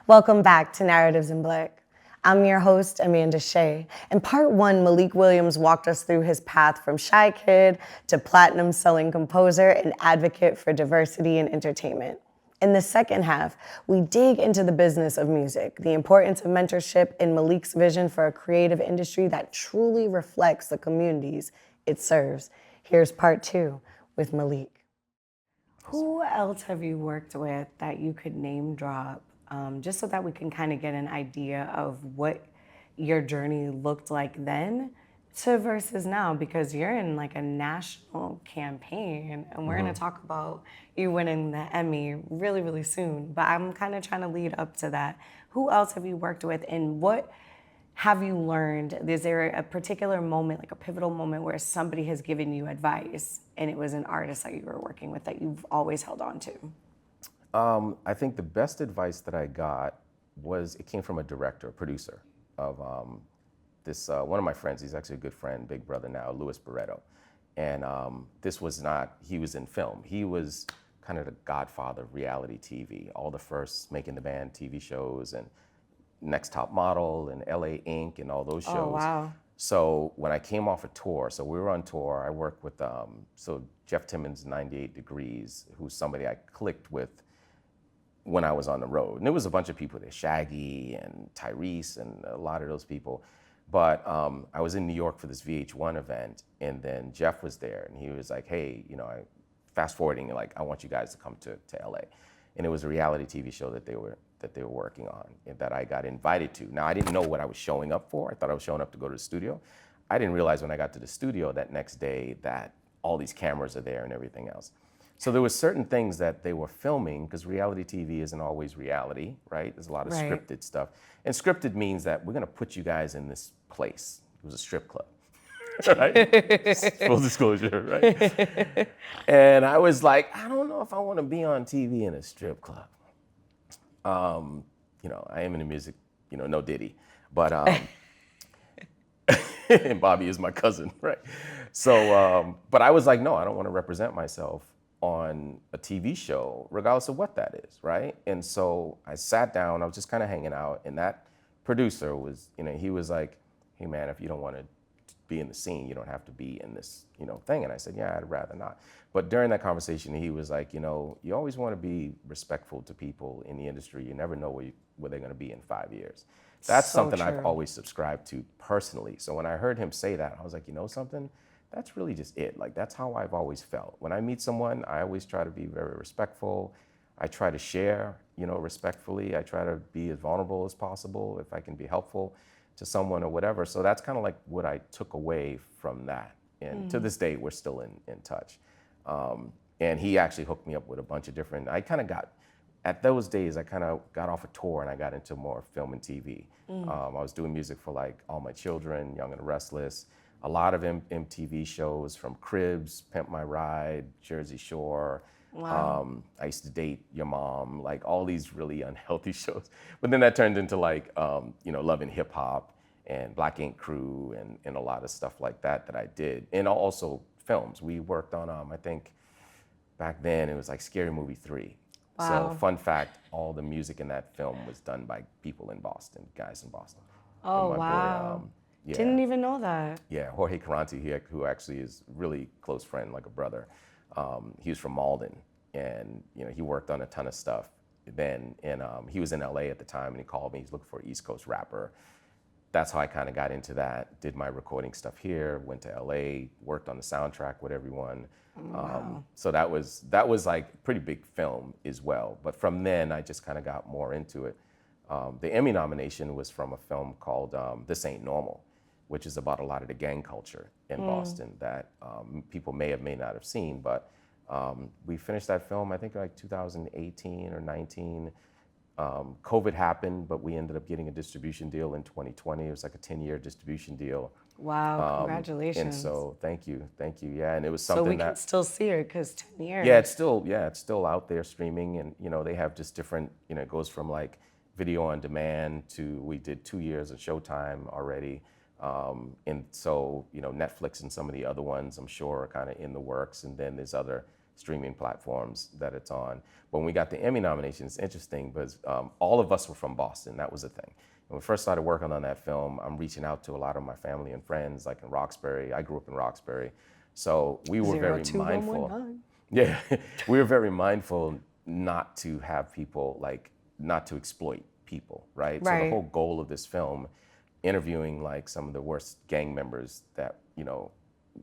Welcome back to Narratives in Black. I'm your host, Amanda Shea. In part one, Malik Williams walked us through his path from shy kid to platinum-selling composer and advocate for diversity in entertainment. In the second half, we dig into the business of music, the importance of mentorship, and Malik's vision for a creative industry that truly reflects the communities it serves. Here's part two with Malik. Who else have you worked with that you could name drop, just so that we can kind of get an idea of what your journey looked like then to versus now? Because you're in like a national campaign, and we're going to talk about you winning the Emmy really, really soon. But I'm kind of trying to lead up to that. Who else have you worked with, and what have you learned? Is there a particular moment, like a pivotal moment, where somebody has given you advice and it was an artist that you were working with that you've always held on to? I think the best advice that I got it came from a director, a producer of this, one of my friends. He's actually a good friend, big brother now, Louis Barreto. And this was not, he was in film. He was kind of the godfather of reality TV, all the first Making the Band TV shows and Next Top Model and LA Inc. and all those shows. Oh, wow. So when I came off a tour, so we were on tour, I worked with, Jeff Timmons, 98 Degrees, who's somebody I clicked with when I was on the road. And there was a bunch of people there, Shaggy and Tyrese and a lot of those people. But I was in New York for this VH1 event, and then Jeff was there, and he was like, hey, fast forwarding, like, I want you guys to come to LA. And it was a reality TV show that they were working on and that I got invited to. Now, I didn't know what I was showing up for. I thought I was showing up to go to the studio. I didn't realize when I got to the studio that next day that all these cameras are there and everything else. So there were certain things that they were filming, because reality TV isn't always reality, right? There's a lot of scripted stuff. And scripted means that we're gonna put you guys in this place. It was a strip club, right? Full disclosure, right? And I was like, I don't know if I wanna be on TV in a strip club. I am in the music, no Diddy, but, and Bobby is my cousin, right? So, but I was like, no, I don't wanna represent myself on a TV show, regardless of what that is, right? And so I sat down, I was just kind of hanging out, and that producer was, he was like, hey man, if you don't want to be in the scene, you don't have to be in this, thing. And I said, yeah, I'd rather not. But during that conversation, he was like, you always want to be respectful to people in the industry. You never know where they're going to be in 5 years. That's So something true. I've always subscribed to personally. So when I heard him say that, I was like, you know something? That's really just it. Like, that's how I've always felt. When I meet someone, I always try to be very respectful. I try to share, respectfully. I try to be as vulnerable as possible if I can be helpful to someone or whatever. So that's kind of like what I took away from that. And to this day, we're still in touch. And he actually hooked me up with a bunch of different, at those days, I kind of got off a tour and I got into more film and TV. I was doing music for like All My Children, Young and the Restless, a lot of MTV shows from Cribs, Pimp My Ride, Jersey Shore. Wow. I used to date your mom, like all these really unhealthy shows. But then that turned into like, Love and Hip Hop and Black Ink Crew and a lot of stuff like that I did. And also films. We worked on, I think back then it was like Scary Movie 3. Wow. So fun fact, all the music in that film was done by people in Boston, guys in Boston. Oh, And my wow. boy, yeah. Didn't even know that. Yeah, Jorge Caranti, who actually is a really close friend, like a brother. He was from Malden, and he worked on a ton of stuff then. And he was in LA at the time, and he called me. He's looking for an East Coast rapper. That's how I kind of got into that. Did my recording stuff here. Went to LA, worked on the soundtrack with everyone. Wow. So that was like a pretty big film as well. But from then, I just kind of got more into it. The Emmy nomination was from a film called This Ain't Normal, which is about a lot of the gang culture in Boston that people may not have seen. But we finished that film, I think like 2018 or 19. COVID happened, but we ended up getting a distribution deal in 2020. It was like a 10-year distribution deal. Wow, congratulations. And so thank you. Yeah, and it was something so we can still see it because 10 years. Yeah, it's still out there streaming, and they have just different, it goes from like video on demand to, we did 2 years of Showtime already. And so, Netflix and some of the other ones I'm sure are kind of in the works, and then there's other streaming platforms that it's on. But when we got the Emmy nomination, it's interesting because all of us were from Boston. That was the thing. When we first started working on that film, I'm reaching out to a lot of my family and friends, like in Roxbury. I grew up in Roxbury. So we were very mindful. Yeah, we were very mindful not to have people, like, not to exploit people, right? So the whole goal of this film, interviewing like some of the worst gang members that, you know,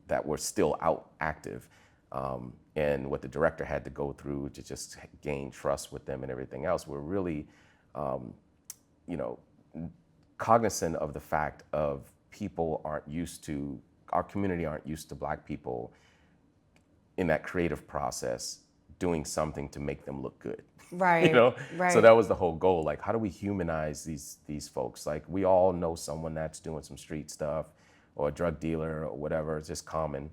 that were still out active, and what the director had to go through to just gain trust with them and everything else, we're really, you know, cognizant of the fact of people aren't used to, our community aren't used to Black people in that creative process doing something to make them look good. Right. You know? Right. So that was the whole goal. Like, how do we humanize these folks? Like, we all know someone that's doing some street stuff or a drug dealer or whatever. It's just common,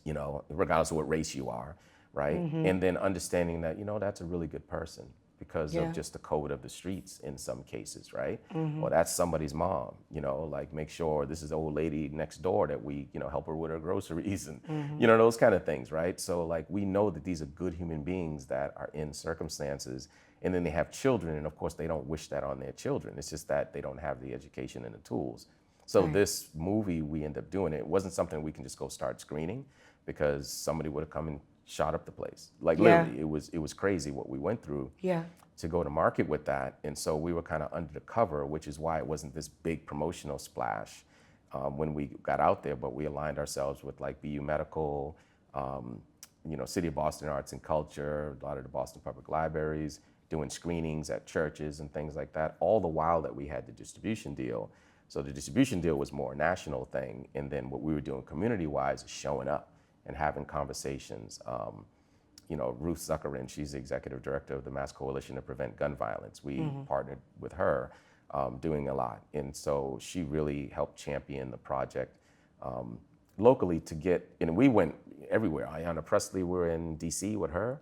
you know, regardless of what race you are, right? And then understanding that, you know, that's a really good person because of just the code of the streets in some cases, right? Or that's somebody's mom, you know, like make sure this is the old lady next door that we, you know, help her with her groceries and, you know, those kind of things, right? So like we know that these are good human beings that are in circumstances, and then they have children, and of course they don't wish that on their children. It's just that they don't have the education and the tools. So this movie, we end up doing it. It wasn't something we can just go start screening because somebody would have come and shot up the place. Like literally, it was crazy what we went through to go to market with that. And so we were kind of under the cover, which is why it wasn't this big promotional splash when we got out there, but we aligned ourselves with like BU Medical, you know, City of Boston Arts and Culture, a lot of the Boston Public Libraries, doing screenings at churches and things like that, all the while that we had the distribution deal. So the distribution deal was more a national thing, and then what we were doing community-wise is showing up and having conversations. You know, Ruth Zuckerin, she's the executive director of the Mass Coalition to Prevent Gun Violence. We partnered with her doing a lot. And so she really helped champion the project locally to get, and we went everywhere. Ayanna Pressley, we're in DC with her.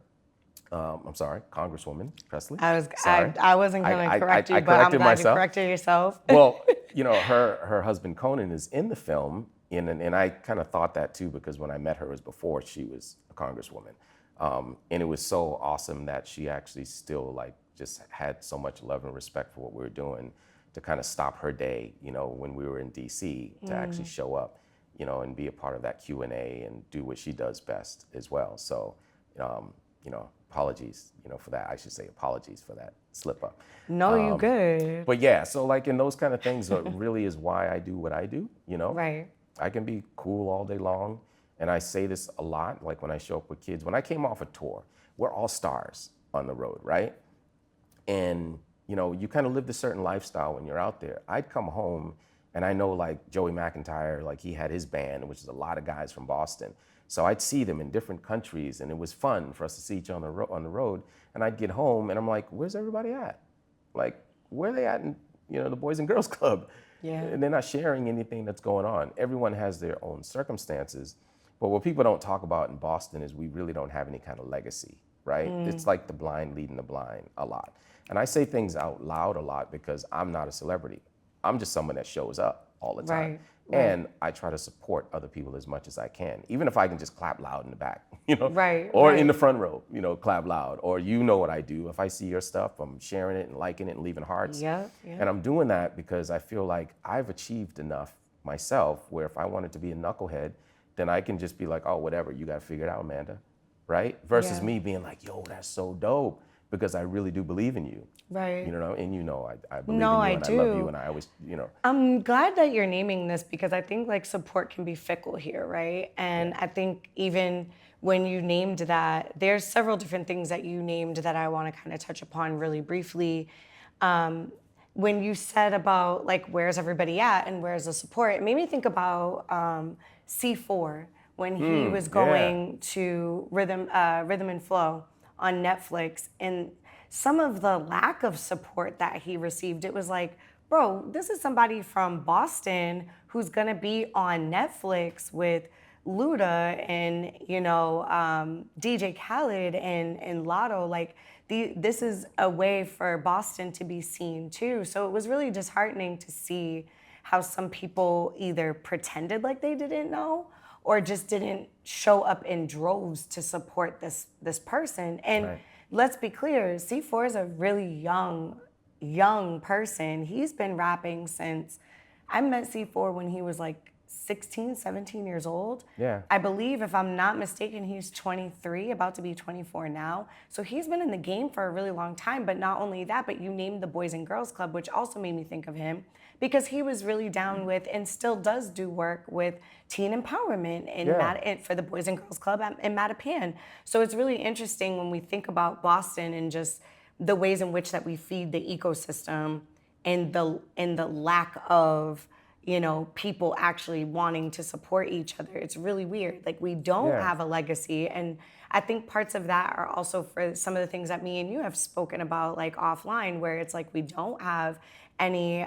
I'm sorry, Congresswoman Pressley. I wasn't going to correct you, I but I'm glad myself. you corrected yourself. Well, you know, her husband Conan is in the film, and I kind of thought that too, because when I met her, it was before she was a congresswoman. And it was so awesome that she actually still like just had so much love and respect for what we were doing to kind of stop her day, you know, when we were in DC to actually show up, you know, and be a part of that Q&A and do what she does best as well. So, you know, apologies, you know, for that. I should say apologies for that slip up. No, you good. But yeah, so like in those kind of things really is why I do what I do, you know? Right. I can be cool all day long. And I say this a lot, like when I show up with kids. When I came off a tour, we're all stars on the road, right? And, you know, you kind of live a certain lifestyle when you're out there. I'd come home and I know like Joey McIntyre, like he had his band, which is a lot of guys from Boston. So I'd see them in different countries, and it was fun for us to see each other on the road. And I'd get home and I'm like, where's everybody at? Like, where are they at in, you know, the Boys and Girls Club? Yeah. And they're not sharing anything that's going on. Everyone has their own circumstances. But what people don't talk about in Boston is we really don't have any kind of legacy, right? It's like the blind leading the blind a lot. And I say things out loud a lot because I'm not a celebrity. I'm just someone that shows up all the time. Right. And I try to support other people as much as I can, even if I can just clap loud in the back, you know? Right. Or in the front row, you know, clap loud. Or you know what I do. If I see your stuff, I'm sharing it and liking it and leaving hearts. Yeah. And I'm doing that because I feel like I've achieved enough myself where if I wanted to be a knucklehead, then I can just be like, oh, whatever, you got to figure it out, Amanda, right? Versus me being like, yo, that's so dope, because I really do believe in you. Right. You know, and you know I believe No, in you I and do. I love you and I always, you know. I'm glad that you're naming this because I think like support can be fickle here, right? And I think even when you named that, there's several different things that you named that I want to kind of touch upon really briefly. When you said about like, where's everybody at and where's the support, it made me think about C4 when he was going to Rhythm and Flow on Netflix, and some of the lack of support that he received, it was like, bro, this is somebody from Boston who's gonna be on Netflix with Luda and, you know, DJ Khaled and Lotto. Like, this is a way for Boston to be seen too. So it was really disheartening to see how some people either pretended like they didn't know or just didn't show up in droves to support this person. And Right. let's be clear, C4 is a really young person. He's been rapping since I met C4 when he was like 16, 17 years old. Yeah. I believe, if I'm not mistaken, he's 23, about to be 24 now. So he's been in the game for a really long time. But not only that, but you named the Boys and Girls Club, which also made me think of him because he was really down with and still does do work with teen empowerment and for the Boys and Girls Club in Mattapan. So it's really interesting when we think about Boston and just the ways in which that we feed the ecosystem and the lack of people actually wanting to support each other. It's really weird. Like, we don't have a legacy. And I think parts of that are also for some of the things that me and you have spoken about, like offline, where it's like we don't have any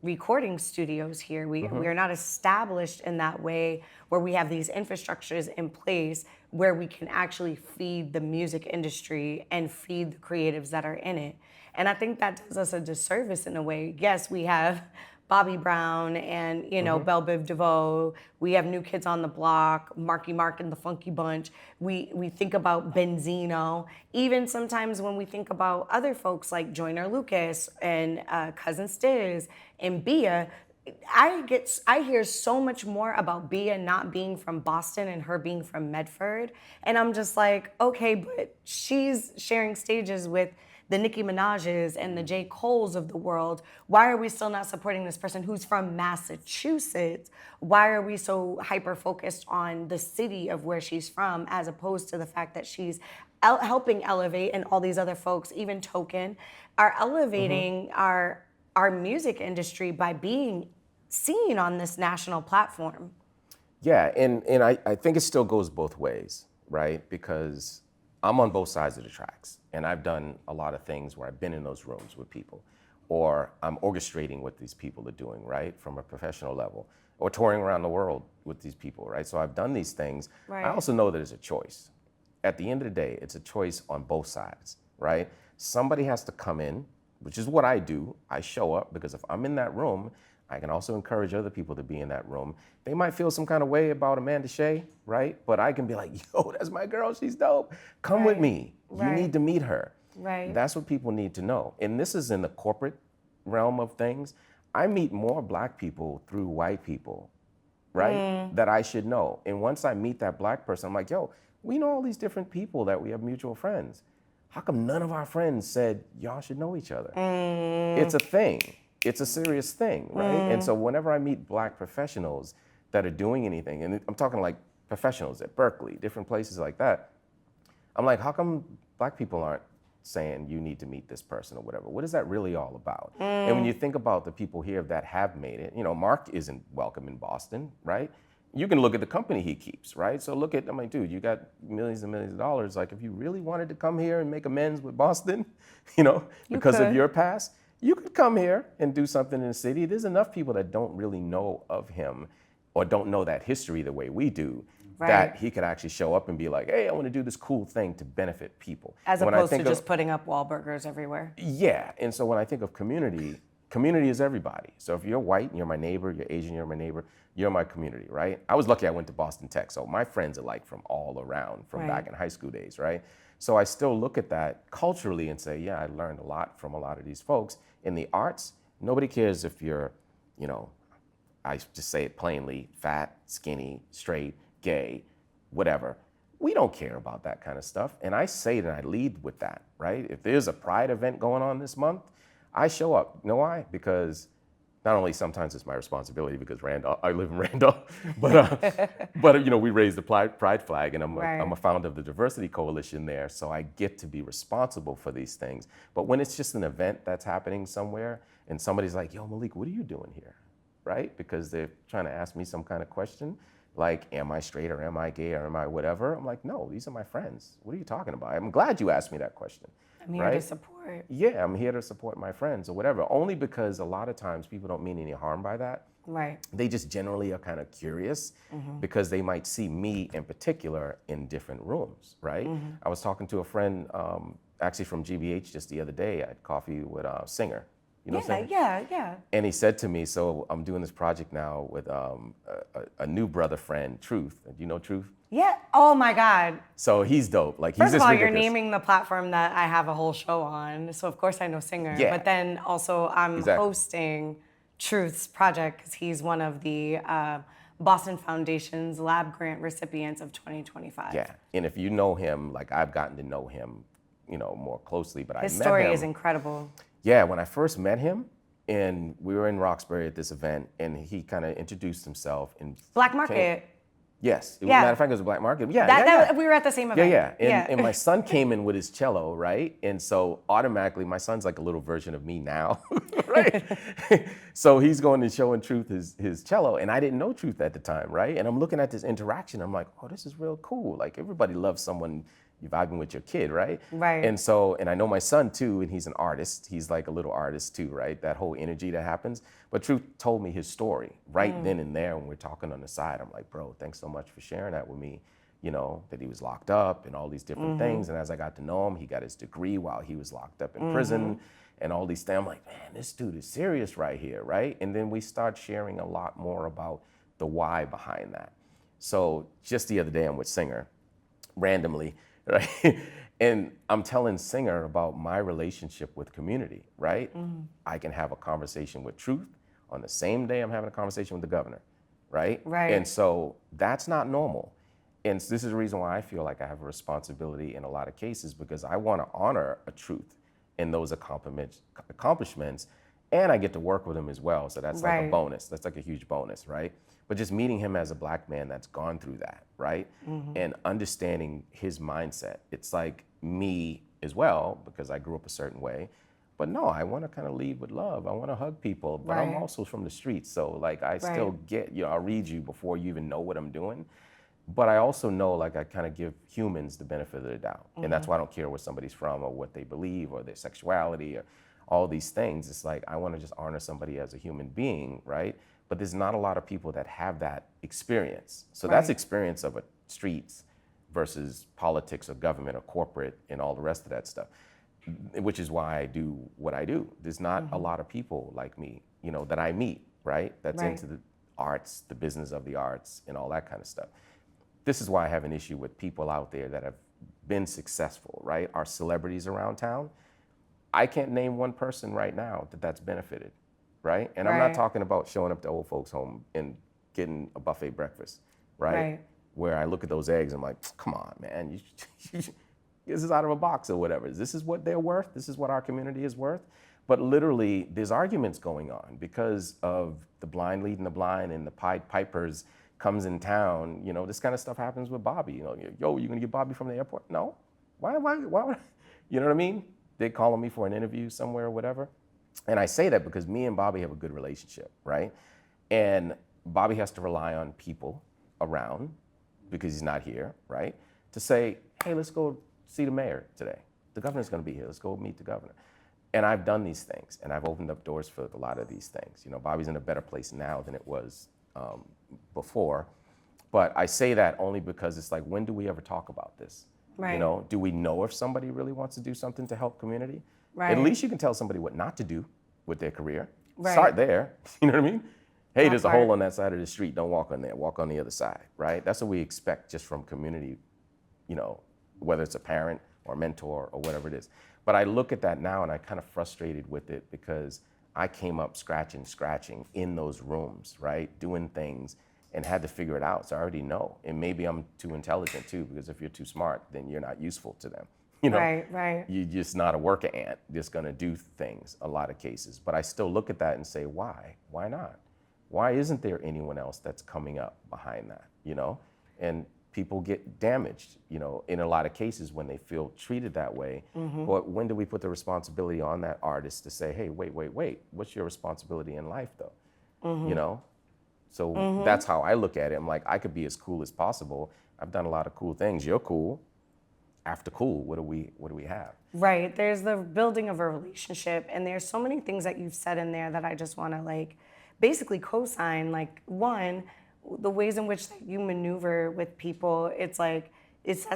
recording studios here. We are not established in that way where we have these infrastructures in place where we can actually feed the music industry and feed the creatives that are in it. And I think that does us a disservice in a way. Yes, we have Bobby Brown and, Belle Biv DeVoe. We have New Kids on the Block, Marky Mark and the Funky Bunch. We think about Benzino. Even sometimes when we think about other folks like Joyner Lucas and Cousin Stiz and Bia, I hear so much more about Bia not being from Boston and her being from Medford. And I'm just like, okay, but she's sharing stages with the Nicki Minaj's and the J. Cole's of the world. Why are we still not supporting this person who's from Massachusetts? Why are we so hyper-focused on the city of where she's from as opposed to the fact that she's helping elevate, and all these other folks, even Token, are elevating our music industry by being seen on this national platform? Yeah, and I think it still goes both ways, right? Because I'm on both sides of the tracks, and I've done a lot of things where I've been in those rooms with people, or I'm orchestrating what these people are doing, right, from a professional level, or touring around the world with these people, right? So I've done these things. Right. I also know that it's a choice. At the end of the day, it's a choice on both sides, right? Somebody has to come in, which is what I do. I show up because if I'm in that room, I can also encourage other people to be in that room. They might feel some kind of way about Amanda Shea, right? But I can be like, yo, that's my girl, she's dope. Come with me. You need to meet her. Right. That's what people need to know. And this is in the corporate realm of things. I meet more black people through white people, right? That I should know. And once I meet that black person, I'm like, yo, we know all these different people that we have mutual friends. How come none of our friends said y'all should know each other? It's a thing. It's a serious thing, right? And so whenever I meet black professionals that are doing anything, and I'm talking like professionals at Berkeley, different places like that, I'm like, how come black people aren't saying you need to meet this person or whatever? What is that really all about? And when you think about the people here that have made it, Mark isn't welcome in Boston, right? You can look at the company he keeps, right? So look at, I'm like, dude, you got millions and millions of dollars. Like, if you really wanted to come here and make amends with Boston, because of your past, you could come here and do something in the city. There's enough people that don't really know of him or don't know that history the way we do, that he could actually show up and be like, hey, I want to do this cool thing to benefit people. As opposed to just putting up Wahlburgers everywhere. Yeah, and so when I think of community is everybody. So if you're white and you're my neighbor, you're Asian, you're my neighbor, you're my community, right? I was lucky I went to Boston Tech, so my friends are like from all around, from back in high school days, right? So I still look at that culturally and say, yeah, I learned a lot from a lot of these folks. In the arts, nobody cares if you're, I just say it plainly, fat, skinny, straight, gay, whatever. We don't care about that kind of stuff. And I say that, I lead with that, right? If there's a Pride event going on this month, I show up. You know why? Because not only sometimes it's my responsibility because I live in Randolph, but we raise the Pride flag, and I'm a founder of the Diversity Coalition there, so I get to be responsible for these things. But when it's just an event that's happening somewhere, and somebody's like, yo, Malik, what are you doing here, right? Because they're trying to ask me some kind of question, like, am I straight or am I gay or am I whatever? I'm like, no, these are my friends. What are you talking about? I'm glad you asked me that question. I'm here to support. Yeah, I'm here to support my friends or whatever. Only because a lot of times people don't mean any harm by that. Right. They just generally are kind of curious because they might see me in particular in different rooms, right? I was talking to a friend actually from GBH just the other day. I had coffee with a singer, You know what I'm saying? Yeah. And he said to me, so I'm doing this project now with a new brother friend, Truth. Do you know Truth? Yeah. Oh my God. So he's dope. Like, he's First of just all, ridiculous. you're naming the platform that I have a whole show on. So of course I know Singer. Yeah. But then also I'm Exactly. hosting Truth's project because he's one of the Boston Foundation's lab grant recipients of 2025. Yeah. And if you know him, like, I've gotten to know him, more closely. But His I met story him. is incredible. Yeah, when I first met him, and we were in Roxbury at this event, and he kind of introduced himself. And Black Market. Yes. Yeah. Matter of fact, it was a Black Market. Yeah. We were at the same event. Yeah. And my son came in with his cello, right? And so automatically, my son's like a little version of me now, right? So he's going to show and Truth his cello, and I didn't know Truth at the time, right? And I'm looking at this interaction. I'm like, oh, this is real cool. Like, everybody loves someone you're vibing with your kid, right? Right. And so, and I know my son too, and he's an artist. He's like a little artist too, right? That whole energy that happens. But Truth told me his story right then and there when we're talking on the side. I'm like, bro, thanks so much for sharing that with me. That he was locked up and all these different things. And as I got to know him, he got his degree while he was locked up in prison and all these things. I'm like, man, this dude is serious right here, right? And then we start sharing a lot more about the why behind that. So just the other day, I'm with Singer randomly, right? And I'm telling Singer about my relationship with community, right? I can have a conversation with Truth on the same day I'm having a conversation with the governor, right? Right. And so that's not normal. And this is the reason why I feel like I have a responsibility in a lot of cases, because I want to honor a Truth in those accomplishments, and I get to work with him as well. So that's like a bonus. That's like a huge bonus, right? But just meeting him as a Black man that's gone through that, right? And understanding his mindset. It's like me as well, because I grew up a certain way. But no, I want to kind of lead with love. I want to hug people, but I'm also from the streets. So like, I still get, I'll read you before you even know what I'm doing. But I also know, like, I kind of give humans the benefit of the doubt. And that's why I don't care where somebody's from or what they believe or their sexuality or all these things. It's like, I want to just honor somebody as a human being, right? But there's not a lot of people that have that experience. So that's experience of a streets versus politics or government or corporate and all the rest of that stuff, which is why I do what I do. There's not a lot of people like me, that I meet, right? That's into the arts, the business of the arts and all that kind of stuff. This is why I have an issue with people out there that have been successful, right? Our celebrities around town. I can't name one person right now that's benefited, right? And I'm not talking about showing up to old folks' home and getting a buffet breakfast, right? Where I look at those eggs, I'm like, come on, man, this is out of a box or whatever. This is what they're worth. This is what our community is worth. But literally, there's arguments going on because of the blind leading the blind and the Pied Pipers comes in town. This kind of stuff happens with Bobby. Yo, you gonna get Bobby from the airport? No. Why would, you know what I mean? They calling me for an interview somewhere or whatever. And I say that because me and Bobby have a good relationship, right? And Bobby has to rely on people around, because he's not here, right? To say, hey, let's go see the mayor today. The governor's gonna be here. Let's go meet the governor. And I've done these things, and I've opened up doors for a lot of these things. Bobby's in a better place now than it was before. But I say that only because it's like, when do we ever talk about this? Right. Do we know if somebody really wants to do something to help community? Right. At least you can tell somebody what not to do with their career. Right. Start there. You know what I mean? Hey, there's a part. hole on that side of the street. Don't walk on there. Walk on the other side, right? That's what we expect just from community, whether it's a parent or mentor or whatever it is. But I look at that now and I'm kind of frustrated with it, because I came up scratching in those rooms, right? Doing things and had to figure it out. So I already know. And maybe I'm too intelligent too, because if you're too smart, then you're not useful to them. Right. You're just not a worker ant just gonna do things a lot of cases. But I still look at that and say, why? Why not? Why isn't there anyone else that's coming up behind that, And people get damaged, in a lot of cases when they feel treated that way. But when do we put the responsibility on that artist to say, hey, wait, what's your responsibility in life though? So that's how I look at it. I'm like, I could be as cool as possible. I've done a lot of cool things. You're cool. After cool, what do we have? Right. There's the building of a relationship, and there's so many things that you've said in there that I just want to basically co-sign. One, the ways in which you maneuver with people, it's that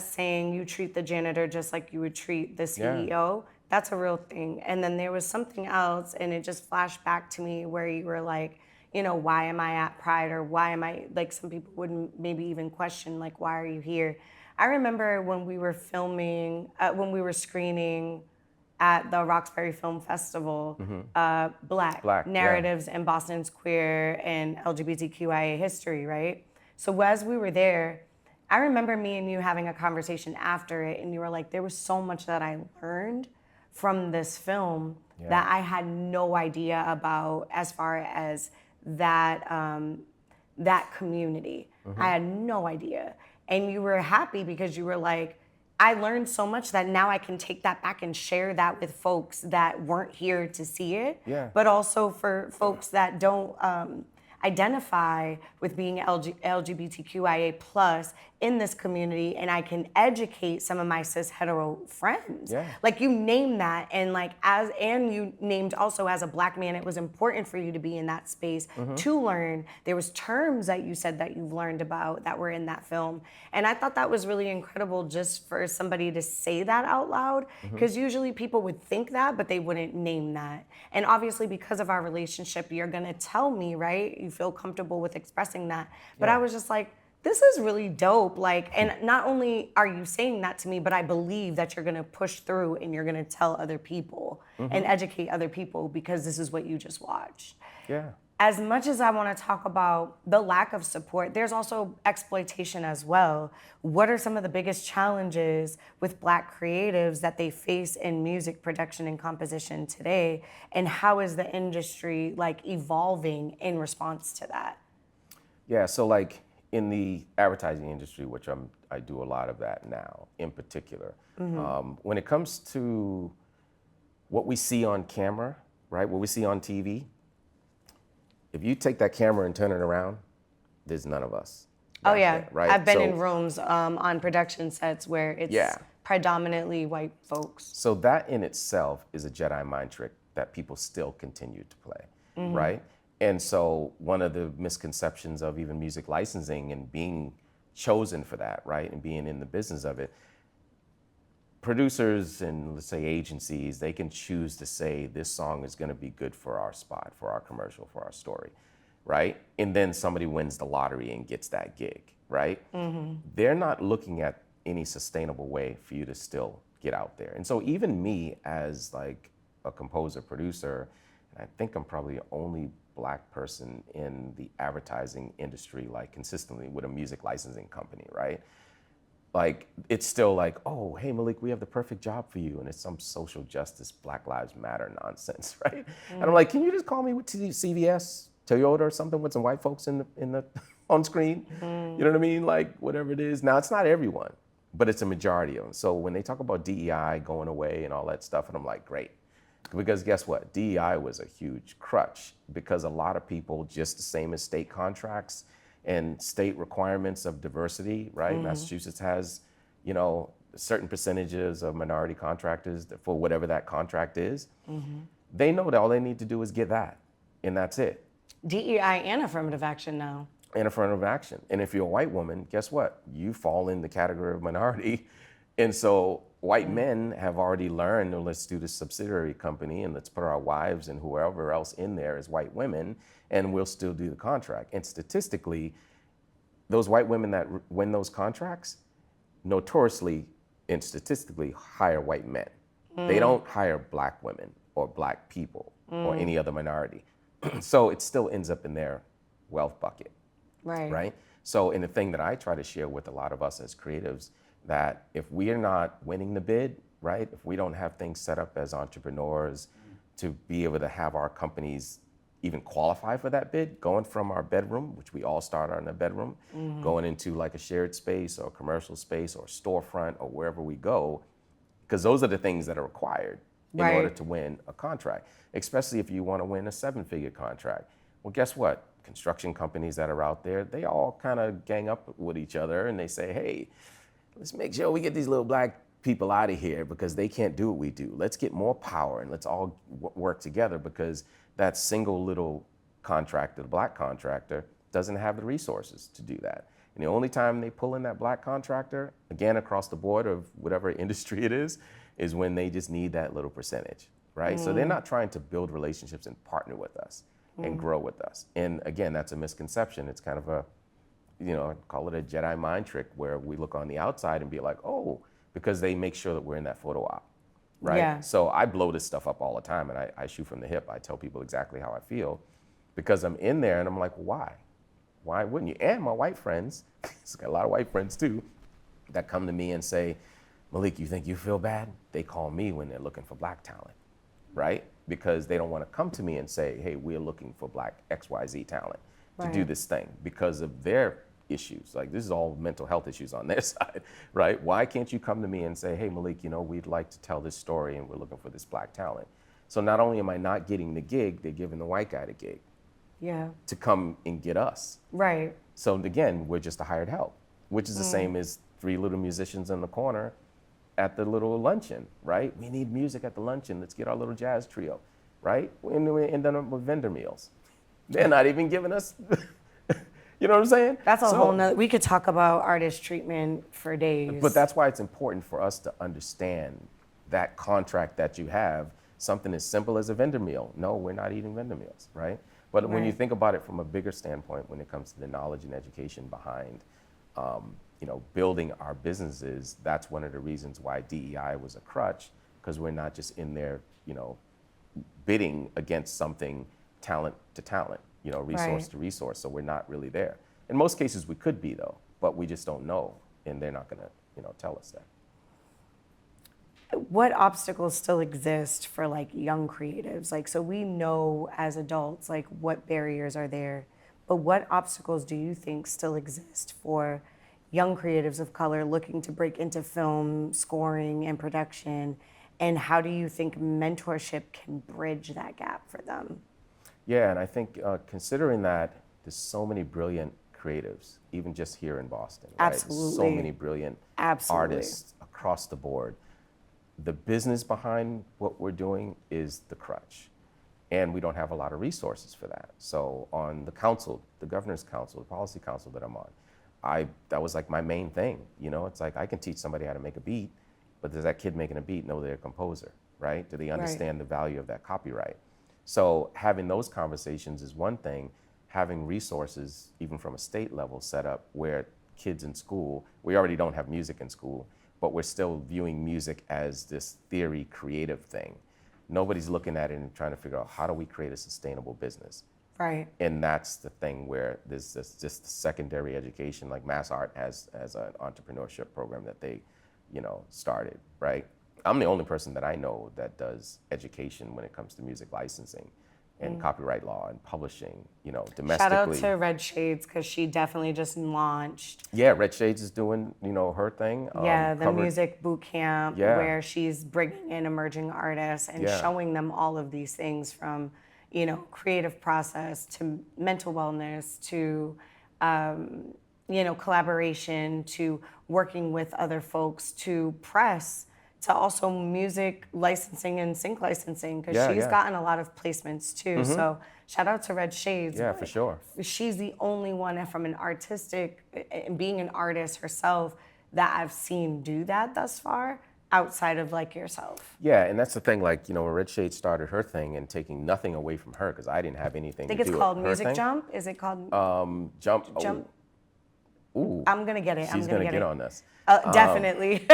saying, you treat the janitor just like you would treat the CEO. That's a real thing. And then there was something else, and it just flashed back to me where you were like, you know, why am I at Pride, or why am I, like, some people wouldn't maybe even question, like, why are you here? I remember when we were filming, when we were screening at the Roxbury Film Festival, Black Black, yeah. Narratives in Boston's Queer and LGBTQIA History, right? So as we were there, I remember me and you having a conversation after it, and you were like, there was so much that I learned from this film that I had no idea about as far as that community. I had no idea. And you were happy because you were like, I learned so much that now I can take that back and share that with folks that weren't here to see it, Yeah. but also for folks that don't identify with being LGBTQIA plus in this community, and I can educate some of my cis hetero friends. Yeah. Like, you named that, and and you named also, as a Black man, it was important for you to be in that space to learn. There was terms that you said that you've learned about that were in that film, and I thought that was really incredible just for somebody to say that out loud, because usually people would think that, but they wouldn't name that. And obviously, because of our relationship, you're gonna tell me, right? You feel comfortable with expressing that. But I was just like, this is really dope. Like, and not only are you saying that to me, but I believe that you're gonna push through and you're gonna tell other people and educate other people, because this is what you just watched. Yeah. As much as I want to talk about the lack of support, there's also exploitation as well. What are some of the biggest challenges with Black creatives that they face in music production and composition today? And how is the industry, like, evolving in response to that? Yeah, so like in the advertising industry, which I do a lot of that now in particular, when it comes to what we see on camera, right, what we see on TV, if you take that camera and turn it around, there's none of us. Oh yeah, there, right? I've been So- in rooms on production sets where it's predominantly white folks. So that in itself is a Jedi mind trick that people still continue to play, right? And so one of the misconceptions of even music licensing and being chosen for that, right, and being in the business of it, producers and, let's say, agencies, they can choose to say this song is going to be good for our spot, for our commercial, for our story, right? And then somebody wins the lottery and gets that gig, right? They're not looking at any sustainable way for you to still get out there. And so even me as like a composer, producer, and I think I'm probably the only Black person in the advertising industry, like consistently with a music licensing company, right? Like, it's still like, oh, hey, Malik, we have the perfect job for you. And it's some social justice, Black Lives Matter nonsense, right? And I'm like, can you just call me with CVS, Toyota or something with some white folks in the on screen? You know what I mean? Like, whatever it is. Now, it's not everyone, but it's a majority of them. So when they talk about DEI going away and all that stuff, and I'm like, great. Because guess what? DEI was a huge crutch, because a lot of people, just the same as state contracts and state requirements of diversity, right? Massachusetts has, you know, certain percentages of minority contractors for whatever that contract is. They know that all they need to do is get that, and that's it. DEI and affirmative action now. And affirmative action. And if you're a white woman, guess what? You fall in the category of minority. And so white men have already learned, well, let's do this subsidiary company and let's put our wives and whoever else in there as white women, and we'll still do the contract. And statistically, those white women that win those contracts notoriously and statistically hire white men. They don't hire Black women or Black people or any other minority. So it still ends up in their wealth bucket, right? So, in the thing that I try to share with a lot of us as creatives, that if we are not winning the bid, right? If we don't have things set up as entrepreneurs to be able to have our companies even qualify for that bid, going from our bedroom, which we all start out in a bedroom, going into like a shared space or commercial space or storefront or wherever we go, because those are the things that are required in order to win a contract, especially if you want to win a 7-figure contract. Well, guess what? Construction companies that are out there, they all kind of gang up with each other and they say, hey, let's make sure we get these little Black people out of here because they can't do what we do. Let's get more power and let's all work together, because that single little contractor, the Black contractor, doesn't have the resources to do that. And the only time they pull in that Black contractor, again, across the board of whatever industry it is is when they just need that little percentage, right? So they're not trying to build relationships and partner with us and grow with us. And again, that's a misconception. It's kind of a, call it a Jedi mind trick where we look on the outside and be like, oh, because they make sure that we're in that photo op, right? Yeah. So I blow this stuff up all the time, and I shoot from the hip. I tell people exactly how I feel because I'm in there and I'm like, why? Why wouldn't you? And my white friends, I've got a lot of white friends too, that come to me and say, Malik, you think you feel bad? They call me when they're looking for black talent, right? Because they don't want to come to me and say, hey, we're looking for black XYZ talent to do this thing because of their issues. Like, this is all mental health issues on their side, right? Why can't you come to me and say, hey, Malik, we'd like to tell this story and we're looking for this black talent. So not only am I not getting the gig, they're giving the white guy the gig to come and get us. Right. So again, we're just a hired help, which is the same as 3 little musicians in the corner at the little luncheon, right? We need music at the luncheon. Let's get our little jazz trio, right? And we end up with vendor meals. They're not even giving us, you know what I'm saying? That's a whole nother, we could talk about artist treatment for days. But that's why it's important for us to understand that contract that you have, something as simple as a vendor meal. No, we're not eating vendor meals, right? But when you think about it from a bigger standpoint, when it comes to the knowledge and education behind building our businesses, that's one of the reasons why DEI was a crutch, because we're not just in there, bidding against something talent to talent, resource to resource. So we're not really there. In most cases, we could be though, but we just don't know, and they're not gonna, tell us that. What obstacles still exist for like young creatives? Like, so we know as adults, like what barriers are there, but what obstacles do you think still exist for young creatives of color looking to break into film, scoring, and production? And how do you think mentorship can bridge that gap for them? Yeah, and I think considering that there's so many brilliant creatives, even just here in Boston, right? Absolutely. So many brilliant artists across the board. The business behind what we're doing is the crutch. And we don't have a lot of resources for that. So on the council, the governor's council, the policy council that I'm on, that was like my main thing. It's like I can teach somebody how to make a beat, but does that kid making a beat know they're a composer, right? Do they understand the value of that copyright? So having those conversations is one thing. Having resources, even from a state level, set up where kids in school, we already don't have music in school, but we're still viewing music as this theory creative thing. Nobody's looking at it and trying to figure out how do we create a sustainable business. Right. And that's the thing where there's just secondary education, like Mass Art has an entrepreneurship program that they, started, right? I'm the only person that I know that does education when it comes to music licensing and copyright law and publishing, domestically. Shout out to Red Shades, because she definitely just launched. Yeah, Red Shades is doing, her thing. The music boot camp where she's bringing in emerging artists and showing them all of these things from, creative process to mental wellness to, collaboration to working with other folks to press to also music licensing and sync licensing, because she's gotten a lot of placements too. So shout out to Red Shades. Yeah, for sure. She's the only one from an artistic, being an artist herself, that I've seen do that thus far, outside of like yourself. Yeah, and that's the thing, like, when Red Shades started her thing and taking nothing away from her, because I didn't have anything to do with her thing. I think it's called Music Jump. Is it called? Jump. Ooh. I'm gonna get it. She's gonna get on this. Definitely.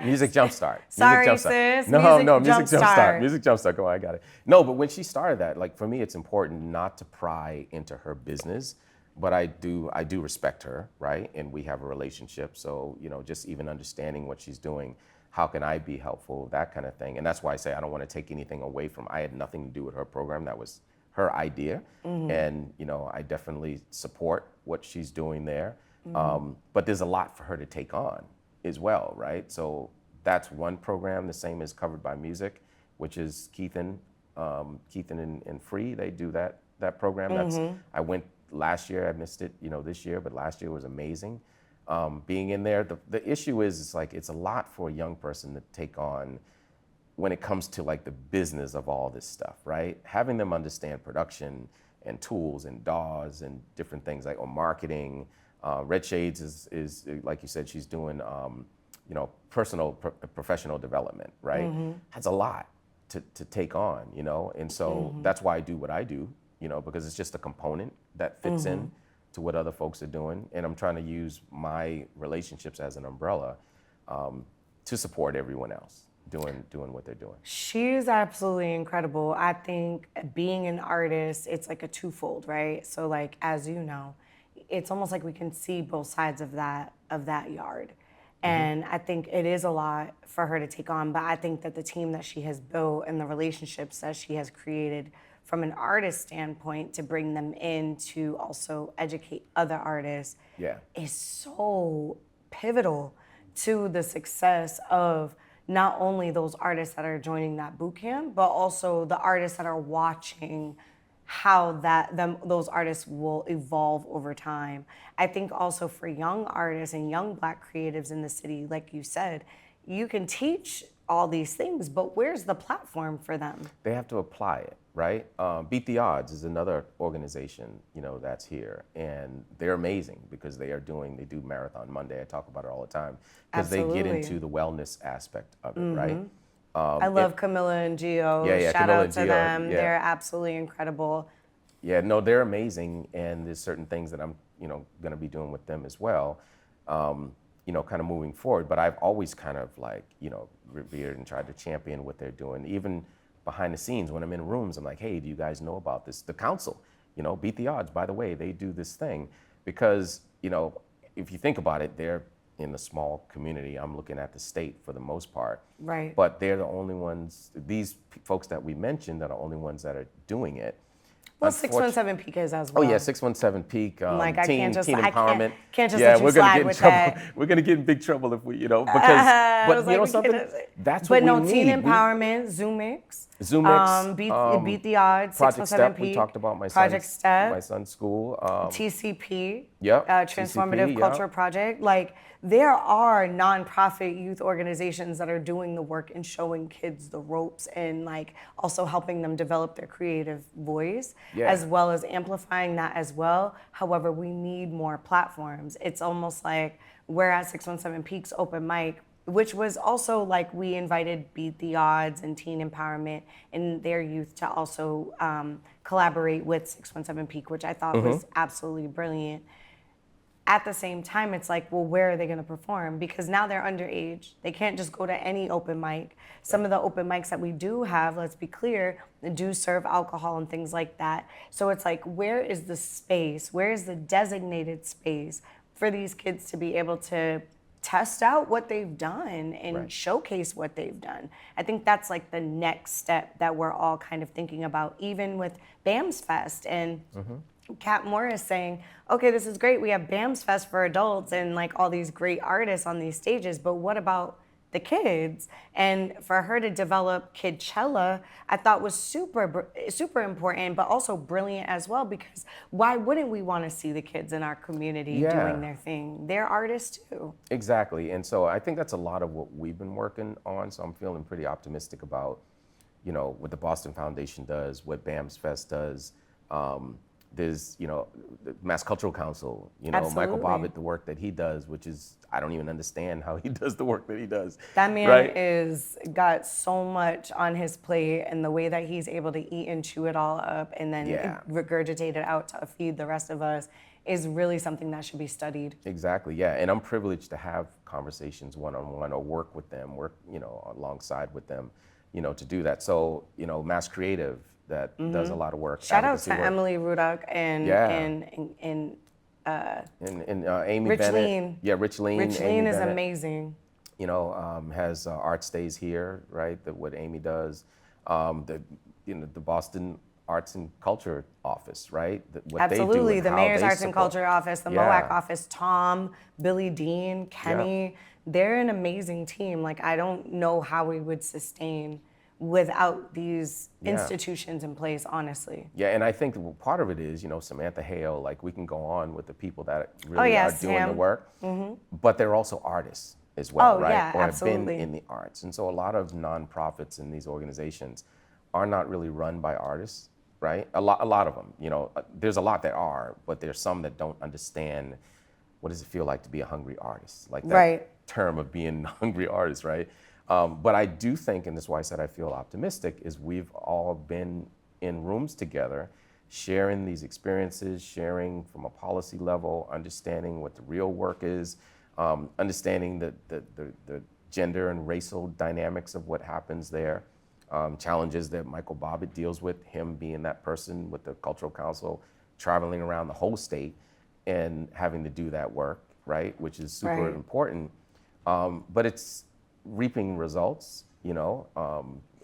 Music Jumpstart. Sorry, Music Jumpstart. sis. No, Music Jumpstart. Jumpstart. Music Jumpstart. Go on, I got it. No, but when she started that, like, for me, it's important not to pry into her business, but I do respect her, right? And we have a relationship. So, just even understanding what she's doing, how can I be helpful, that kind of thing. And that's why I say I don't want to take anything away from, I had nothing to do with her program. That was her idea. And, I definitely support what she's doing there. But there's a lot for her to take on as well, right? So that's one program, the same as Covered by Music, which is Keithan and Free. They do that program. I went last year, I missed it, this year, but last year was amazing. Being in there, the issue is, it's a lot for a young person to take on when it comes to like the business of all this stuff, right? Having them understand production and tools and DAWs and different things or marketing. Red Shades is like you said, she's doing professional development, right? That's a lot to take on, and so that's why I do what I do, because it's just a component that fits in to what other folks are doing, and I'm trying to use my relationships as an umbrella to support everyone else doing what they're doing. She's absolutely incredible. I think being an artist, it's like a twofold, right? So like, as you know, it's almost like we can see both sides of that yard. And I think it is a lot for her to take on, but I think that the team that she has built and the relationships that she has created from an artist standpoint to bring them in to also educate other artists is so pivotal to the success of not only those artists that are joining that boot camp, but also the artists that are watching how those artists will evolve over time. I think also for young artists and young Black creatives in the city, like you said, you can teach all these things, but where's the platform for them? They have to apply it, right? Beat the Odds is another organization, that's here, and they're amazing because they do Marathon Monday. I talk about it all the time because they get into the wellness aspect of it, right? I love Camilla and Gio. Shout Camilla out and to Gio, them. They're absolutely incredible. Yeah, no, they're amazing, and there's certain things that I'm, going to be doing with them as well, kind of moving forward. But I've always kind of revered and tried to champion what they're doing, even behind the scenes when I'm in rooms. I'm like, hey, do you guys know about this? The council, Beat the Odds. By the way, they do this thing because if you think about it, they're in a small community. I'm looking at the state for the most part. Right. But they're the only ones, these folks that we mentioned are the only ones that are doing it. Well, 617 Peak is as well. Oh yeah, 617 Peak. Like teen empowerment. Can't just let you slide with that. We're gonna get in big trouble if we, because something. That's what we need. But no, teen empowerment, ZoomX, Beat the Odds, Project 617 Step. Peak. We talked about my son's school. TCP. Yep. Transformative TCP, Culture Project. Like, there are nonprofit youth organizations that are doing the work and showing kids the ropes and also helping them develop their creative voice, as well as amplifying that as well. However, we need more platforms. It's almost like we're at 617 Peaks open mic, which was also we invited Beat the Odds and Teen Empowerment and their youth to also collaborate with 617 Peak, which I thought was absolutely brilliant. At the same time, it's where are they going to perform? Because now they're underage. They can't just go to any open mic. Some of the open mics that we do have, let's be clear, do serve alcohol and things like that. So it's where is the space? Where is the designated space for these kids to be able to test out what they've done and showcase what they've done? I think that's the next step that we're all kind of thinking about, even with BAMS Fest and Kat Morris saying, okay, this is great. We have BAMS Fest for adults and all these great artists on these stages, but what about the kids? And for her to develop Kidchella, I thought was super important, but also brilliant as well, because why wouldn't we want to see the kids in our community doing their thing? They're artists too. Exactly. And so I think that's a lot of what we've been working on. So I'm feeling pretty optimistic about, what the Boston Foundation does, what BAMS Fest does. There's, the Mass Cultural Council, Michael Bobbitt, the work that he does, which is, I don't even understand how he does the work that he does. That man is got so much on his plate, and the way that he's able to eat and chew it all up and then regurgitate it out to feed the rest of us is really something that should be studied. Exactly, yeah. And I'm privileged to have conversations one-on-one or work with them, alongside with them, to do that. So, Mass Creative, that does a lot of work. Shout out to Emily Rudock and Amy Rich Bennett. Lean. Yeah, Rich Lean. Rich Lean is amazing. Has Art Stays Here, right? What Amy does. The Boston Arts and Culture Office, right? What Absolutely, they do the Mayor's Arts and Culture Office, the MOAC office, Tom, Billy Dean, Kenny. They're an amazing team. I don't know how we would sustain without these institutions in place, honestly. Yeah, and I think part of it is, Samantha Hale, we can go on with the people that really are doing the work, but they're also artists as well, right? Yeah, or absolutely. have been in the arts. And so a lot of nonprofits in these organizations are not really run by artists, right? A lot of them, there's a lot that are, but there's some that don't understand what does it feel like to be a hungry artist, that. Right. term of being hungry artists, right? But I do think, and this is why I said I feel optimistic, is we've all been in rooms together, sharing these experiences, sharing from a policy level, understanding what the real work is, understanding the gender and racial dynamics of what happens there, challenges that Michael Bobbitt deals with, him being that person with the Cultural Council, traveling around the whole state and having to do that work, right, which is super important. But it's reaping results, you know.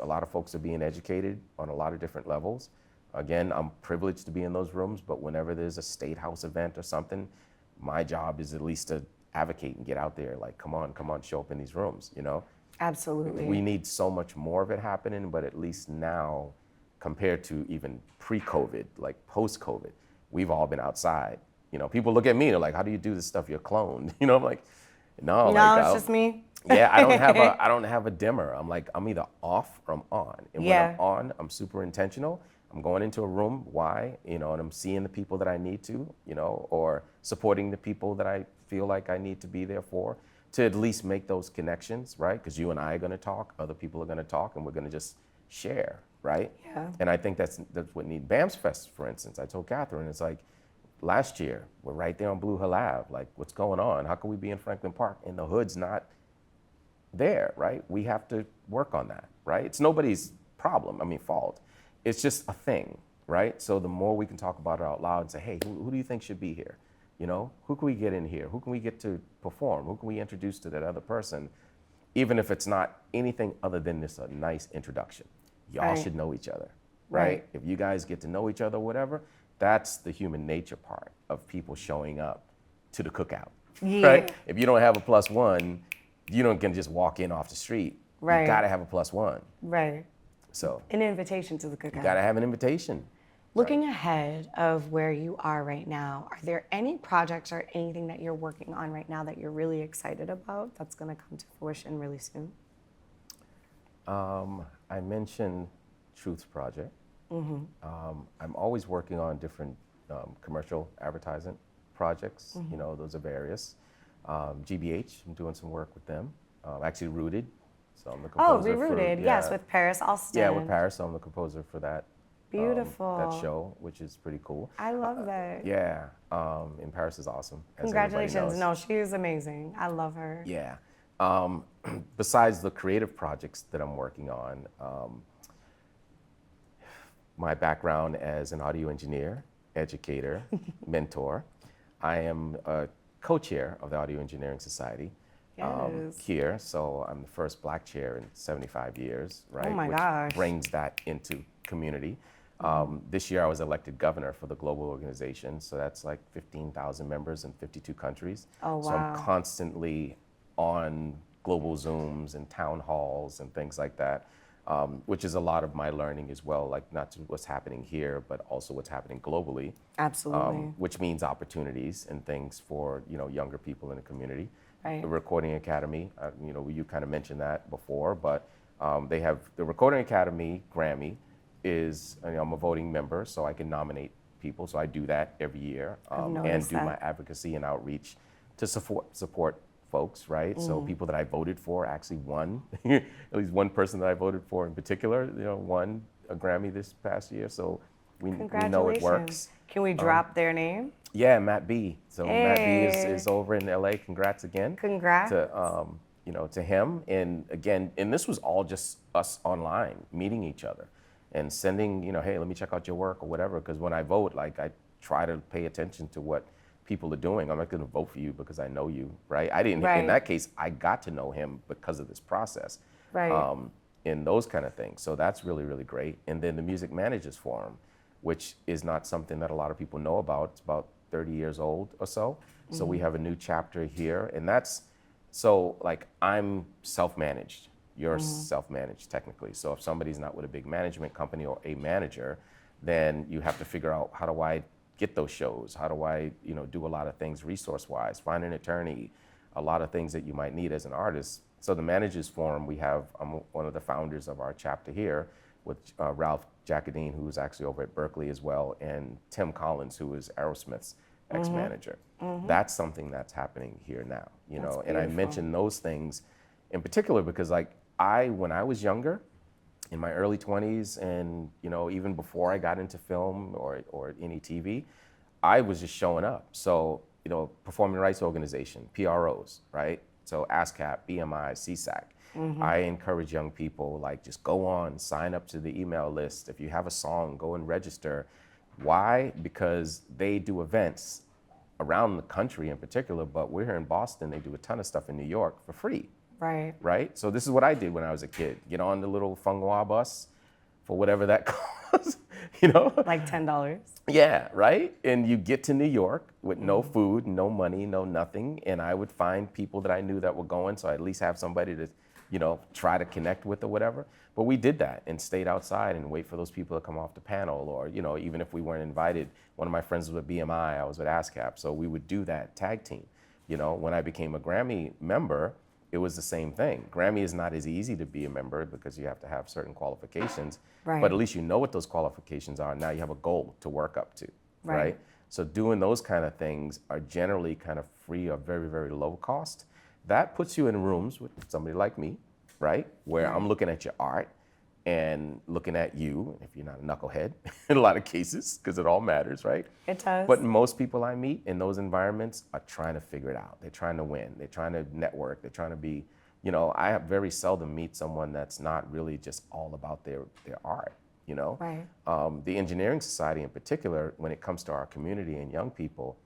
A lot of folks are being educated on a lot of different levels. Again, I'm privileged to be in those rooms, but whenever there's a state house event or something, my job is at least to advocate and get out there, like, come on, show up in these rooms, you know? Absolutely. We need so much more of it happening, but at least now, compared to even pre-COVID, like post-COVID, we've all been outside. You know, people look at me, they're like, how do you do this stuff? You're cloned. You know, I'm like, no, it's just me. Yeah, I don't have a dimmer. I'm like, I'm either off or I'm on. And when I'm on, I'm super intentional. I'm going into a room, why? You know, and I'm seeing the people that I need to, you know, or supporting the people that I feel like I need to be there for, to at least make those connections, right? Because you and I are gonna talk, other people are gonna talk, and we're gonna just share, right? Yeah. And I think that's what need BAMS Fest, for instance. I told Catherine, it's like, last year, we're right there on Blue Hill Ave. Like, what's going on? How can we be in Franklin Park and the hood's not there, right? We have to work on that, right? It's nobody's problem, fault. It's just a thing, right? So the more we can talk about it out loud and say, hey, who do you think should be here? You know, who can we get in here? Who can we get to perform? Who can we introduce to that other person? Even if it's not anything other than this a nice introduction. Y'all should know each other, right? If you guys get to know each other, whatever, that's the human nature part of people showing up to the cookout, right? If you don't have a +1, you don't can just walk in off the street. You gotta have a +1. Right. So an invitation to the cookout. You gotta have an invitation. Looking ahead of where you are right now, are there any projects or anything that you're working on right now that you're really excited about that's gonna come to fruition really soon? I mentioned Truth's Project. I'm always working on different commercial advertising projects. You know, those are various. GBH, I'm doing some work with them. Actually, Rooted. So I'm the composer. Rooted, yes, with Paris Alston. Yeah, with Paris. So I'm the composer for that. Beautiful. That show, which is pretty cool. I love that. Yeah, and Paris is awesome. Congratulations. No, she is amazing. I love her. Yeah. Besides the creative projects that I'm working on, my background as an audio engineer, educator, mentor, I am a co-chair of the Audio Engineering Society here. So I'm the first Black chair in 75 years, right? Oh my gosh. Brings that into community. This year I was elected governor for the global organization. So that's like 15,000 members in 52 countries. Oh, wow. So I'm constantly on global Zooms and town halls and things like that, which is a lot of my learning as well, like not just what's happening here, but also what's happening globally. Absolutely. Which means opportunities and things for, you know, younger people in the community. Right. The Recording Academy, you know, you kind of mentioned that before, but they have the Recording Academy Grammy is, you know, I'm a voting member, so I can nominate people. So I do that every year and do my advocacy and outreach to support folks, right? So people that I voted for actually won. At least one person that I voted for in particular, you know, won a Grammy this past year. So we know it works. Can we drop their name? Yeah, Matt B. So Matt B is over in LA. Congrats again. Congrats. To, you know, to him. And again, and this was all just us online, meeting each other and sending, you know, hey, let me check out your work or whatever. Because when I vote, like I try to pay attention to what people are doing. I'm not going to vote for you because I know you, right? I didn't. In that case, I got to know him because of this process. Right. And those kind of things. So that's really, really great. And then the Music Managers Forum, which is not something that a lot of people know about. It's about 30 years old or so. So we have a new chapter here. And that's, so like I'm self-managed. You're self-managed technically. So if somebody's not with a big management company or a manager, then you have to figure out, how do I get those shows? How do I, you know, do a lot of things resource-wise, find an attorney, a lot of things that you might need as an artist. So the Managers Forum, I'm one of the founders of our chapter here with Ralph Jacadine, who's actually over at Berkeley as well, and Tim Collins, who is Aerosmith's ex-manager. That's something that's happening here now, you know. And I mention those things in particular because like when I was younger, in my early 20s and, you know, even before I got into film or any TV, I was just showing up. So, you know, performing rights organization, PROs, right? So ASCAP, BMI, CSAC. I encourage young people, like, just go on, sign up to the email list. If you have a song, go and register. Why? Because they do events around the country in particular, but we're here in Boston, they do a ton of stuff in New York for free. Right. Right? So this is what I did when I was a kid. Get on the little Fungwa bus for whatever that costs, you know? Like $10. Yeah, right? And you get to New York with no food, no money, no nothing. And I would find people that I knew that were going, so I at least have somebody to, you know, try to connect with or whatever. But we did that and stayed outside and wait for those people to come off the panel. Or, you know, even if we weren't invited, one of my friends was with BMI, I was with ASCAP. So we would do that tag team. You know, when I became a Grammy member, it was the same thing. Grammy is not as easy to be a member because you have to have certain qualifications, Right. but at least you know what those qualifications are. Now you have a goal to work up to, right? So doing those kind of things are generally kind of free or very, very low cost. That puts you in rooms with somebody like me, right? Where I'm looking at your art and looking at you, if you're not a knucklehead in a lot of cases, because it all matters, right? It does. But most people I meet in those environments are trying to figure it out. They're trying to win. They're trying to network. They're trying to be, you know, I have very seldom meet someone that's not really just all about their art, you know? Right. The Engineering Society in particular, when it comes to our community and young people,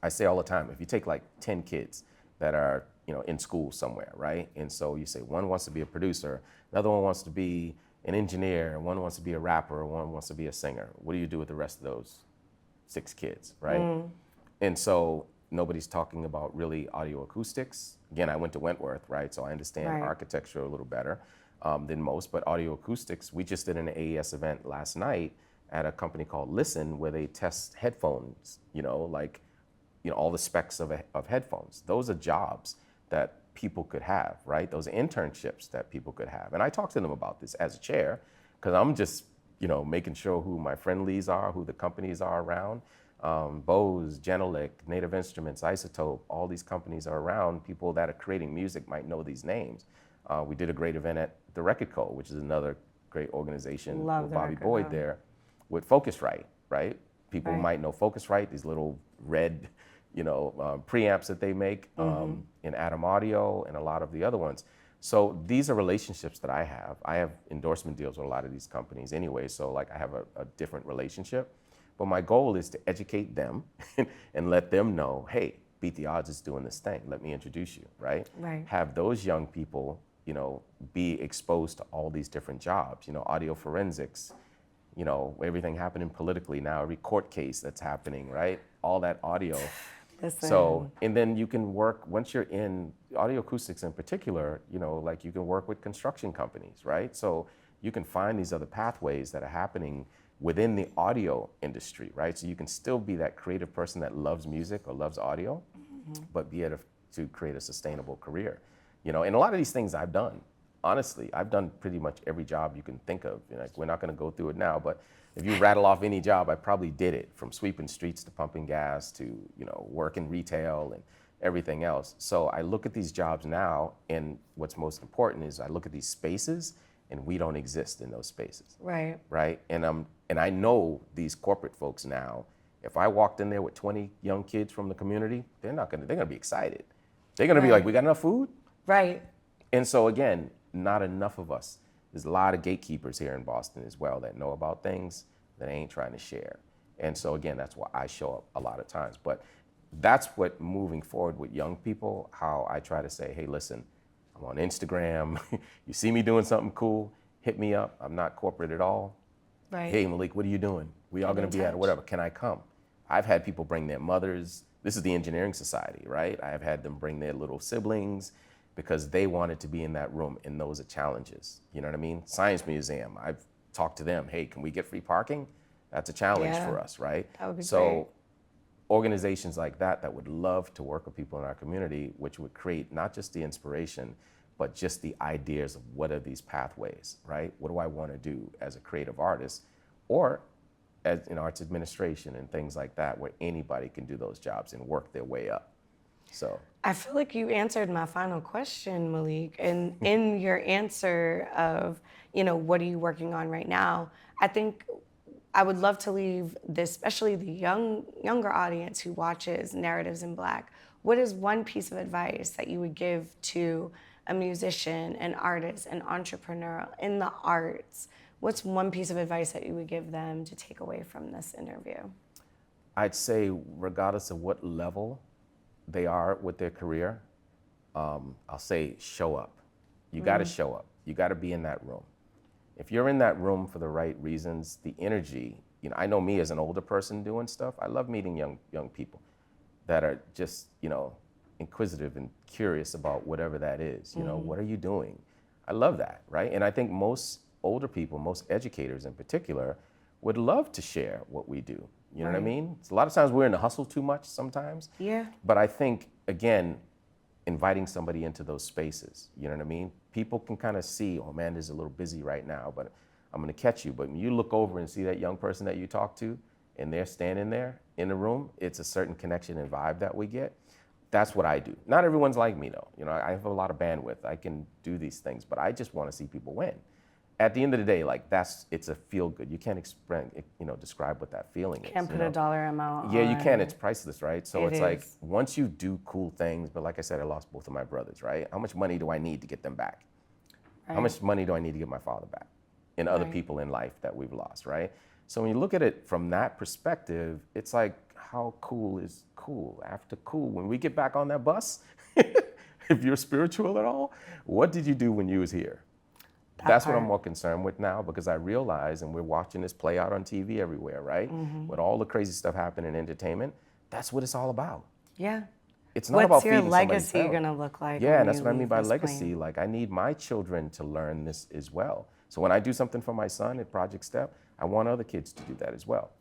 I say all the time, if you take like 10 kids that are, you know, in school somewhere, right? And so you say one wants to be a producer, another one wants to be an engineer, one wants to be a rapper, one wants to be a singer. What do you do with the rest of those 6 kids, right? And so nobody's talking about really audio acoustics. Again, I went to Wentworth, right? So I understand architecture a little better than most, but audio acoustics, we just did an AES event last night at a company called Listen, where they test headphones, you know, like, you know, all the specs of headphones. Those are jobs that people could have, right? Those are internships that people could have. And I talk to them about this as a chair, because I'm just, you know, making sure who my friendlies are, who the companies are around. Bose, Genelec, Native Instruments, Isotope, all these companies are around. People that are creating music might know these names. We did a great event at the Record Co., which is another great organization with Bobby Boyd there, with Focusrite, right? People might know Focusrite, these little red, you know, preamps that they make in Atom Audio and a lot of the other ones. So these are relationships that I have. I have endorsement deals with a lot of these companies anyway, so like I have a different relationship. But my goal is to educate them and let them know, hey, Beat the Odds is doing this thing. Let me introduce you, right? Have those young people, you know, be exposed to all these different jobs, you know, audio forensics, you know, everything happening politically now, every court case that's happening, right? All that audio. Listen. So, and then you can work, once you're in audio acoustics in particular, you know, like you can work with construction companies, right? So you can find these other pathways that are happening within the audio industry, right? So you can still be that creative person that loves music or loves audio, but be able to create a sustainable career. You know, and a lot of these things I've done. Honestly, I've done pretty much every job you can think of. You know, like, we're not going to go through it now, but if you rattle off any job, I probably did it, from sweeping streets to pumping gas to, you know, working retail and everything else. So I look at these jobs now, and what's most important is I look at these spaces, and we don't exist in those spaces. Right? And I know these corporate folks now. If I walked in there with 20 young kids from the community, they're gonna be excited. They're gonna be like, we got enough food? And so again, not enough of us. There's a lot of gatekeepers here in Boston as well that know about things that ain't trying to share. And so again, that's why I show up a lot of times. But that's what, moving forward with young people, how I try to say, hey, listen, I'm on Instagram. You see me doing something cool, hit me up. I'm not corporate at all. Hey, Malik, what are you doing? We all gonna be at whatever. Can I come? I've had people bring their mothers. This is the Engineering Society, right? I have had them bring their little siblings because they wanted to be in that room, and those are challenges. You know what I mean? Science Museum, I've talked to them. Hey, can we get free parking? That's a challenge for us, right? That would be so great. Organizations like that would love to work with people in our community, which would create not just the inspiration, but just the ideas of what are these pathways, right? What do I want to do as a creative artist? Or as in arts administration and things like that, where anybody can do those jobs and work their way up. So I feel like you answered my final question, Malik. And in your answer of, what are you working on right now? I think I would love to leave this, especially the younger audience who watches Narratives in Black. What is one piece of advice that you would give to a musician, an artist, an entrepreneur in the arts? What's one piece of advice that you would give them to take away from this interview? I'd say, regardless of what level they are with their career, I'll say show up. You got to show up. You got to be in that room. If you're in that room for the right reasons, the energy, I know me as an older person doing stuff, I love meeting young people that are just, inquisitive and curious about whatever that is. What are you doing? I love that, right? And I think most older people, most educators in particular, would love to share what we do. You know what I mean? It's a lot of times we're in the hustle too much sometimes. Yeah. But I think, again, inviting somebody into those spaces, you know what I mean? People can kind of see, oh man, this is a little busy right now, but I'm gonna catch you. But when you look over and see that young person that you talk to and they're standing there in the room, it's a certain connection and vibe that we get. That's what I do. Not everyone's like me though. I have a lot of bandwidth. I can do these things, but I just wanna see people win. At the end of the day, it's a feel good. You can't describe what that feeling is. Can't put a dollar amount on. Yeah, you can. It's priceless, right? So it's like, is. once you do cool things, but like I said, I lost both of my brothers, right? How much money do I need to get them back? Right. How much money do I need to get my father back? And other people in life that we've lost, right? So when you look at it from that perspective, it's like, how cool is cool? After cool, when we get back on that bus, if you're spiritual at all, what did you do when you was here? That's what I'm more concerned with now, because I realize, and we're watching this play out on TV everywhere, right? With all the crazy stuff happening in entertainment, that's what it's all about. Yeah. It's not about feeding somebody's What's your legacy going to look like? Yeah, and that's what I mean by legacy. Like, I need my children to learn this as well. So when I do something for my son at Project Step, I want other kids to do that as well.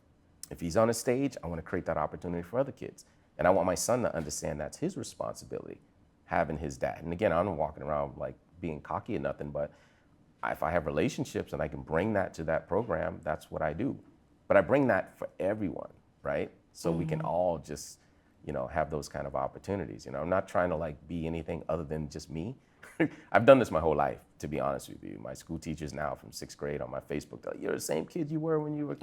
If he's on a stage, I want to create that opportunity for other kids. And I want my son to understand that's his responsibility, having his dad. And again, I'm not walking around like being cocky or nothing, but if I have relationships and I can bring that to that program, that's what I do. But I bring that for everyone, right? So we can all just, have those kind of opportunities. I'm not trying to be anything other than just me. I've done this my whole life, to be honest with you. My school teachers now from 6th grade on my Facebook, they're like, you're the same kid you were when you were,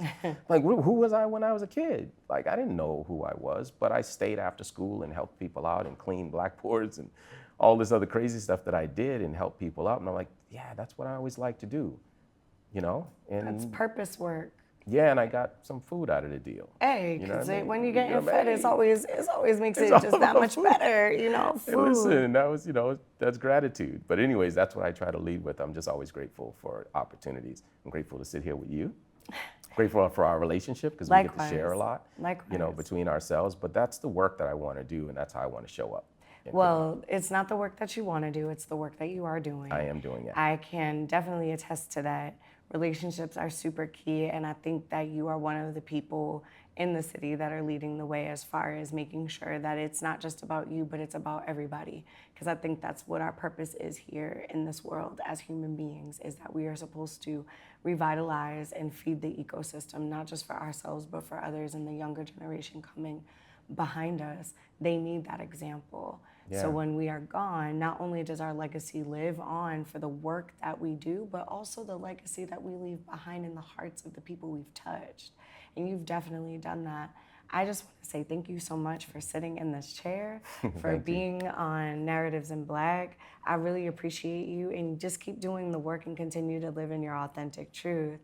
like, who was I when I was a kid? Like, I didn't know who I was, but I stayed after school and helped people out and cleaned blackboards and all this other crazy stuff that I did and helped people out. And I'm like, yeah, that's what I always like to do, And that's purpose work. Yeah, and I got some food out of the deal. Hey, because when you get fed, it always makes it just that much better, food. Listen, that was, that's gratitude. But anyways, that's what I try to lead with. I'm just always grateful for opportunities. I'm grateful to sit here with you. Grateful for our relationship, because we get to share a lot, between ourselves. But that's the work that I want to do, and that's how I want to show up. Well, it's not the work that you want to do, it's the work that you are doing. I am doing it. I can definitely attest to that. Relationships are super key, and I think that you are one of the people in the city that are leading the way as far as making sure that it's not just about you, but it's about everybody. Because I think that's what our purpose is here in this world as human beings, is that we are supposed to revitalize and feed the ecosystem, not just for ourselves, but for others and the younger generation coming behind us. They need that example. Yeah. So when we are gone, not only does our legacy live on for the work that we do, but also the legacy that we leave behind in the hearts of the people we've touched. And you've definitely done that. I just want to say thank you so much for sitting in this chair, for being on Narratives in Black. I really appreciate you, and just keep doing the work and continue to live in your authentic truth.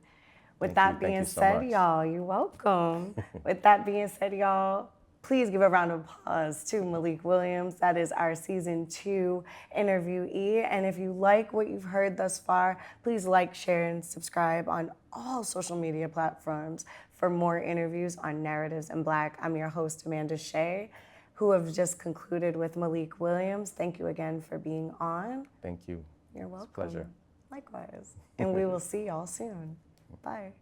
With that being said, y'all, you're welcome. With that being said, y'all, please give a round of applause to Malik Williams. That is our season 2 interviewee. And if you like what you've heard thus far, please like, share, and subscribe on all social media platforms for more interviews on Narratives in Black. I'm your host, Amanda Shea, who have just concluded with Malik Williams. Thank you again for being on. Thank you. You're welcome. It's a pleasure. Likewise. And we will see y'all soon. Bye.